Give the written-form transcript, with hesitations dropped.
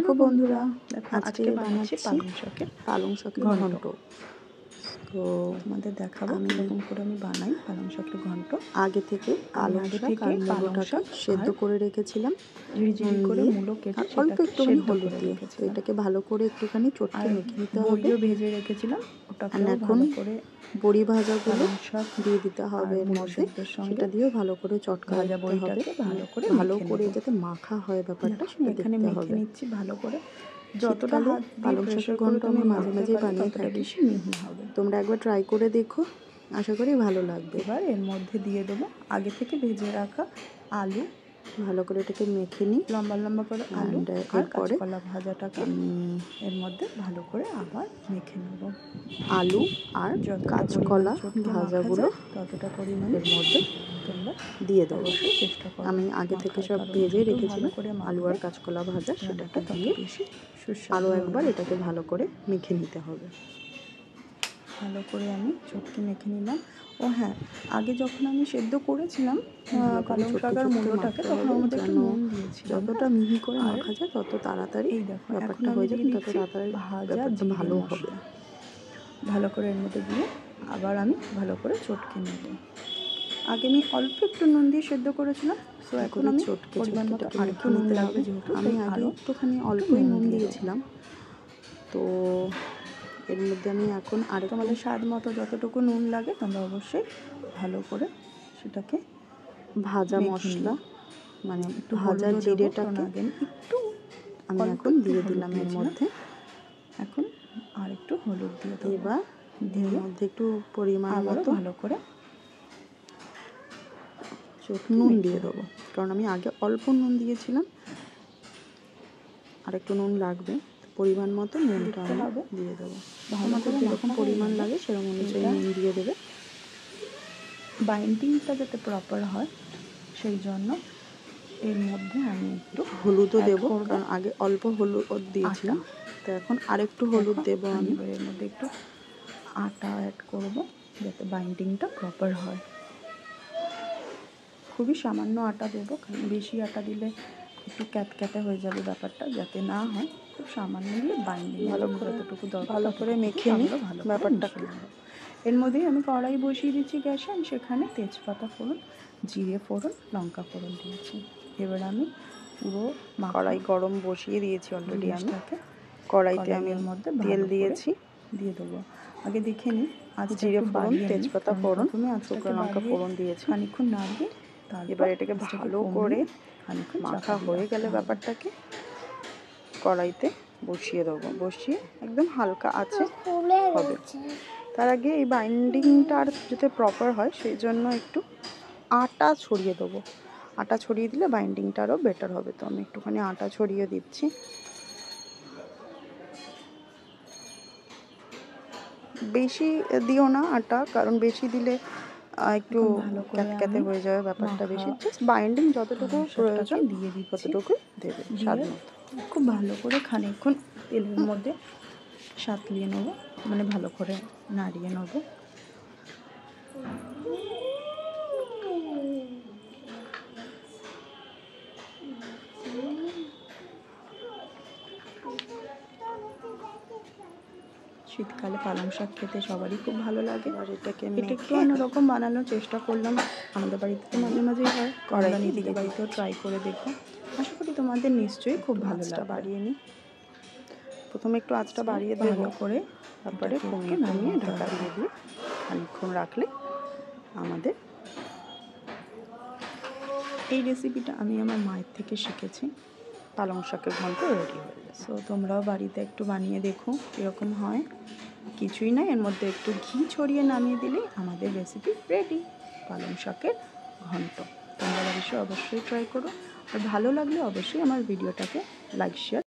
দেখো বন্ধুরা, আজকে বানাচ্ছি পালং শাকের ঘন্ট। তো তোমাদের দেখাবো কিরকম করে আমি বানাই পালং শাকের ঘন্ট। আগে থেকে পালং শাক আর মূলোটাকে সেদ্ধ করে রেখেছিলাম, ঝিরিঝিরি করে মূলো কেটে অল্প একটুখানি হলুদ দিয়ে। তো এটাকে ভালো করে একটুখানি চটকে মেখে নিতে হবে। বড়িও ভেজে রেখেছিলাম, ওটাকে এখন করে বড়ি ভাজাগুলো দিয়ে দিতে হবে এর মধ্যে। সেটা দিয়েও ভালো করে চটকা ভাজা বড়িটাকে ভালো করে যাতে মাখা হয় ব্যাপারটা সেটা এখানে মেখে নিচ্ছি ভালো করে। যতটা পালং শাকের ঘন্ট আমি মাঝে মাঝে বানিয়ে থাকি, বেশি মিহি হবে। তোমরা একবার ট্রাই করে দেখো, আশা করি ভালো লাগবে। এবার এর মধ্যে দিয়ে দেবো আগে থেকে ভেজে রাখা আলু, ভালো করে এটাকে মেখে নিই লম্বা লম্বা করে আলু। এরপরে কলা ভাজাটাকে আমি এর মধ্যে ভালো করে আবার মেখে নেব। আলু আর কাঁচকলা ভাজাগুলো ততটা পরিমাণে এর মধ্যে তোমরা দিয়ে দেবো, চেষ্টা করো। আমি আগে থেকে সব ভেজে রেখেছিলাম আলু আর কাঁচকলা ভাজা, সেটাকে দিয়ে আরও একবার এটাকে ভালো করে মেখে নিতে হবে। ভালো করে আমি চটকে মেখে নিলাম। ও হ্যাঁ, আগে যখন আমি সেদ্ধ করেছিলাম পালং শাক আর মূলোটাকে, তখন ওর মধ্যে একটু নুন দিয়েছিলাম। যতটা মিহি করে মাখা যায় তত তাড়াতাড়ি এই দেখো ব্যাপারটা হয়ে যাবে, তত তাড়াতাড়ি ভাজা ভালো হবে। ভালো করে এর মধ্যে দিয়ে আবার আমি ভালো করে চটকে নেব। আগে আমি অল্প একটু নুন দিয়ে সেদ্ধ করেছিলাম, তো এখন আমি পরিমাণ মতো আরেকটু নুন লাগবে, যেহেতু আমি আগে একটুখানি অল্পই নুন দিয়েছিলাম। তো এর মধ্যে আমি এখন আরেকটু আমাদের স্বাদ মতো যতটুকু নুন লাগে তোমরা অবশ্যই ভালো করে সেটাকে ভাজা মশলা মানে একটু ভাজা জিরেটাকে একটু আমি এখন দিয়ে দিলাম এর মধ্যে। এখন আর একটু হলুদ দিয়ে দেবো। এবার এর মধ্যে একটু পরিমাণ মতো ভালো করে নুন দিয়ে দেবো, কারণ আমি আগে অল্প নুন দিয়েছিলাম, আর একটু নুন লাগবে। পরিমাণ মতো নুনটা আমি দিয়ে দেবো। আমাদের যেরকম পরিমাণ লাগে সেরকম অনুযায়ী নুন দিয়ে দেবে। বাইন্ডিংটা যাতে প্রপার হয় সেই জন্য এর মধ্যে আমি একটু হলুদও দেবো, কারণ আগে অল্প হলুদ দিয়েছিলাম, তো এখন আরেকটু হলুদ দেবো আমি। এর মধ্যে একটু আটা অ্যাড করবো যাতে বাইন্ডিংটা প্রপার হয়। খুবই সামান্য আটা দেবো, কারণ বেশি আটা দিলে একটু ক্যাতক্যাতে হয়ে যাবে ব্যাপারটা, যাতে না হয় খুব সামান্য দিলে বাইন্ডিং ভালো করে যতটুকু দরকার ভালো করে মেখে নিই ব্যাপারটা। এর মধ্যেই আমি কড়াই বসিয়ে দিচ্ছি গ্যাসে, আমি সেখানে তেজপাতা ফোড়ন, জিরে ফোড়ন, লঙ্কা ফোড়ন দিয়েছি। এবার আমি পুরো কড়াই গরম বসিয়ে দিয়েছি অলরেডি। আমি কড়াইতে আমি এর মধ্যে তেল দিয়েছি, দিয়ে দেবো। আগে দেখে নিই আজ জিরে ফোড়ন, তেজপাতা ফোড়ন, শুকনো লঙ্কা ফোড়ন দিয়েছি। খানিকক্ষণ নাড়িয়ে এবার এটাকে ভালো করে মাখা হয়ে গেলে ব্যাপারটাকে কড়াইতে বসিয়ে দেবো। বসিয়ে একদম হালকা আছে হবে। তার আগে এই বাইন্ডিংটা আর যাতে প্রপার হয় সেই জন্য একটু আটা ছড়িয়ে দেবো। আটা ছড়িয়ে দিলে বাইন্ডিংটা আরও বেটার হবে, তো আমি একটুখানি আটা ছড়িয়ে দিচ্ছি। বেশি দিও না আটা, কারণ বেশি দিলে একটু ক্যাতক্যাতে হয়ে যাবে ব্যাপারটা। বেশি জাস্ট বাইন্ডিং যতটুকু প্রয়োজন দিয়ে দিই ততটুকু দেবে স্বাদ মতো। খুব ভালো করে খানিকক্ষণ তেলের মধ্যে সাঁতলিয়ে নেবো, মানে ভালো করে নাড়িয়ে নেবো। শীতকালে পালং শাক খেতে সবারই খুব ভালো লাগে। আর এটাকে একটু অন্যরকম বানানোর চেষ্টা করলাম। আমাদের বাড়িতে তো মাঝে মাঝেই হয়, কড়াই নিজেদের বাড়িতেও ট্রাই করে দেখো, আশা করি তোমাদের নিশ্চয়ই খুব ভালো লাগবে। বাড়িয়ে নিই, প্রথমে একটু আঁচটা বাড়িয়ে ভালো করে, তারপরে কমিয়ে নামিয়ে ঢাকা দিয়ে দিয়ে খানিকক্ষণ রাখলে আমাদের এই রেসিপিটা আমি আমার মায়ের থেকে শিখেছি। পালং শাকের ঘন্ট রেডি হয়ে যায়। সো তোমরাও বাড়িতে একটু বানিয়ে দেখো এরকম হয়। কিছুই না, এর মধ্যে একটু ঘি ছড়িয়ে নামিয়ে দিলেই আমাদের রেসিপি রেডি, পালং শাকের ঘন্ট। তোমরা বাড়িতে অবশ্যই ট্রাই করো, আর ভালো লাগলে অবশ্যই আমার ভিডিওটাকে লাইক শেয়ার